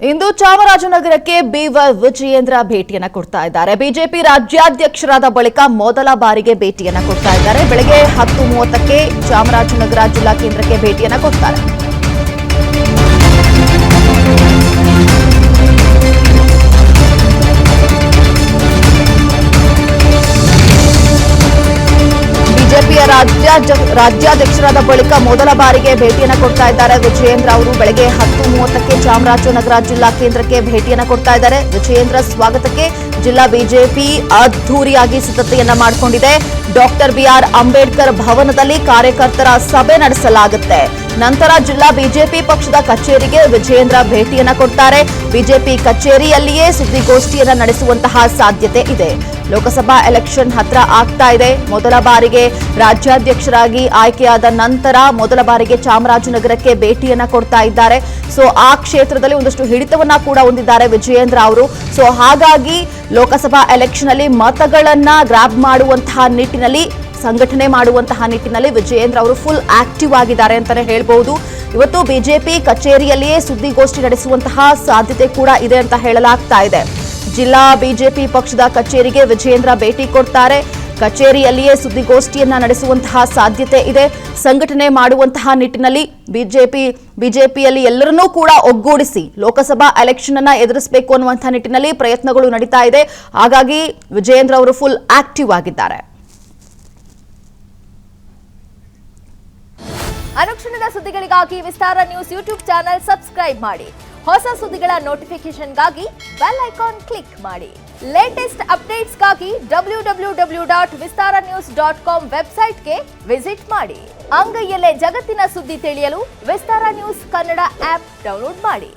ಇಂದು ಚಾಮರಾಜನಗರಕ್ಕೆ B Y Vijayendra ಭೇಟಿಯನ್ನ ಕೊಡ್ತಾ ಇದ್ದಾರೆ. BJP ರಾಜ್ಯಾಧ್ಯಕ್ಷರಾದ ಬಳಿಕ ಮೊದಲ ಬಾರಿಗೆ ಭೇಟಿಯನ್ನ ಕೊಡ್ತಾ ಇದ್ದಾರೆ. ಬೆಳಗ್ಗೆ 10:30ಕ್ಕೆ ಚಾಮರಾಜನಗರ ಜಿಲ್ಲಾ ಕೇಂದ್ರಕ್ಕೆ ಭೇಟಿಯನ್ನ ಕೊಡ್ತಾರೆ. ಬಿಜೆಪಿಯ ರಾಜ್ಯಾಧ್ಯಕ್ಷರಾದ ಬಳಿಕ ಮೊದಲ ಬಾರಿಗೆ ಭೇಟಿಯನ್ನ ಕೊಡ್ತಾ ಇದ್ದಾರೆ ವಿಜಯೇಂದ್ರ ಅವರು. ಬೆಳಗ್ಗೆ 10:30ಕ್ಕೆ ಚಾಮರಾಜನಗರ ಜಿಲ್ಲಾ ಕೇಂದ್ರಕ್ಕೆ ಭೇಟಿಯನ್ನ ಕೊಡ್ತಾ ಇದ್ದಾರೆ. ವಿಜಯೇಂದ್ರ ಸ್ವಾಗತಕ್ಕೆ ಜಿಲ್ಲಾ ಬಿಜೆಪಿ ಅದ್ಧೂರಿಯಾಗಿ ಸಿದ್ಧತೆಯನ್ನ ಮಾಡಿಕೊಂಡಿದೆ. ಡಾಕ್ಟರ್ ಬಿಆರ್ ಅಂಬೇಡ್ಕರ್ ಭವನದಲ್ಲಿ ಕಾರ್ಯಕರ್ತರ ಸಭೆ ನಡೆಸಲಾಗುತ್ತೆ. ನಂತರ ಜಿಲ್ಲಾ ಬಿಜೆಪಿ ಪಕ್ಷದ ಕಚೇರಿಗೆ ವಿಜಯೇಂದ್ರ ಭೇಟಿಯನ್ನ ಕೊಡ್ತಾರೆ. ಬಿಜೆಪಿ ಕಚೇರಿಯಲ್ಲಿಯೇ ಸುದ್ದಿಗೋಷ್ಠಿಯನ್ನ ನಡೆಸುವಂತಹ ಸಾಧ್ಯತೆ ಇದೆ. ಲೋಕಸಭಾ ಎಲೆಕ್ಷನ್ ಹತ್ರ ಆಗ್ತಾ ಇದೆ. ಮೊದಲ ಬಾರಿಗೆ ರಾಜ್ಯಾಧ್ಯಕ್ಷರಾಗಿ ಆಯ್ಕೆಯಾದ ನಂತರ ಮೊದಲ ಬಾರಿಗೆ ಚಾಮರಾಜನಗರಕ್ಕೆ ಭೇಟಿಯನ್ನ ಕೊಡ್ತಾ ಇದ್ದಾರೆ. ಸೊ ಆ ಕ್ಷೇತ್ರದಲ್ಲಿ ಒಂದಷ್ಟು ಹಿಡಿತವನ್ನ ಕೂಡ ಹೊಂದಿದ್ದಾರೆ ವಿಜಯೇಂದ್ರ ಅವರು. ಸೊ ಹಾಗಾಗಿ ಲೋಕಸಭಾ ಎಲೆಕ್ಷನ್ ಅಲ್ಲಿ ಮತಗಳನ್ನ ಗ್ರಾಬ್ ಮಾಡುವಂತಹ ನಿಟ್ಟಿನಲ್ಲಿ, ಸಂಘಟನೆ ಮಾಡುವಂತಹ ನಿಟ್ಟಿನಲ್ಲಿ ವಿಜಯೇಂದ್ರ ಅವರು ಫುಲ್ ಆಕ್ಟಿವ್ ಆಗಿದ್ದಾರೆ ಅಂತಾನೆ ಹೇಳ್ಬಹುದು. ಇವತ್ತು ಬಿಜೆಪಿ ಕಚೇರಿಯಲ್ಲಿಯೇ ಸುದ್ದಿಗೋಷ್ಠಿ ನಡೆಸುವಂತಹ ಸಾಧ್ಯತೆ ಕೂಡ ಇದೆ ಅಂತ ಹೇಳಲಾಗ್ತಾ ಇದೆ. ಜಿಲ್ಲಾ ಬಿಜೆಪಿ ಪಕ್ಷದ ಕಚೇರಿಗೆ ವಿಜಯೇಂದ್ರ ಭೇಟಿ ಕೊಡ್ತಾರೆ. ಕಚೇರಿಯಲ್ಲಿಯೇ ಸುದ್ದಿಗೋಷ್ಠಿಯನ್ನ ನಡೆಸುವಂತಹ ಸಾಧ್ಯತೆ ಇದೆ. ಸಂಘಟನೆ ಮಾಡುವಂತಹ ನಿಟ್ಟಿನಲ್ಲಿ ಬಿಜೆಪಿಯಲ್ಲಿ ಎಲ್ಲರನ್ನೂ ಕೂಡ ಒಗ್ಗೂಡಿಸಿ ಲೋಕಸಭಾ ಎಲೆಕ್ಷನ್ ಅನ್ನ ಎದುರಿಸಬೇಕು ಅನ್ನುವಂತಹ ನಿಟ್ಟಿನಲ್ಲಿ ಪ್ರಯತ್ನಗಳು ನಡೀತಾ ಇದೆ. ಹಾಗಾಗಿ ವಿಜಯೇಂದ್ರ ಅವರು ಫುಲ್ ಆಕ್ಟಿವ್ ಆಗಿದ್ದಾರೆ. ಅನುಕ್ಷಣದ ಸುದ್ದಿಗಳಿಗಾಗಿ ವಿಸ್ತಾರ ನ್ಯೂಸ್ ಯೂಟ್ಯೂಬ್ ಚಾನೆಲ್ ಸಬ್ಸ್ಕ್ರೈಬ್ ಮಾಡಿ. ಹೊಸ ಸುದ್ದಿಗಳ ನೋಟಿಫಿಕೇಶನ್ಗಾಗಿ ಬೆಲ್ ಐಕಾನ್ ಕ್ಲಿಕ್ ಮಾಡಿ. ಲೇಟೆಸ್ಟ್ ಅಪ್ಡೇಟ್ಸ್ಗಾಗಿ www.vistaranews.com ವೆಬ್ಸೈಟ್ಗೆ ವಿಸಿಟ್ ಮಾಡಿ. ಅಂಗೈಯಲ್ಲೇ ಜಗತ್ತಿನ ಸುದ್ದಿ ತಿಳಿಯಲು ವಿಸ್ತಾರ ನ್ಯೂಸ್ ಕನ್ನಡ ಆಪ್ ಡೌನ್ಲೋಡ್ ಮಾಡಿ.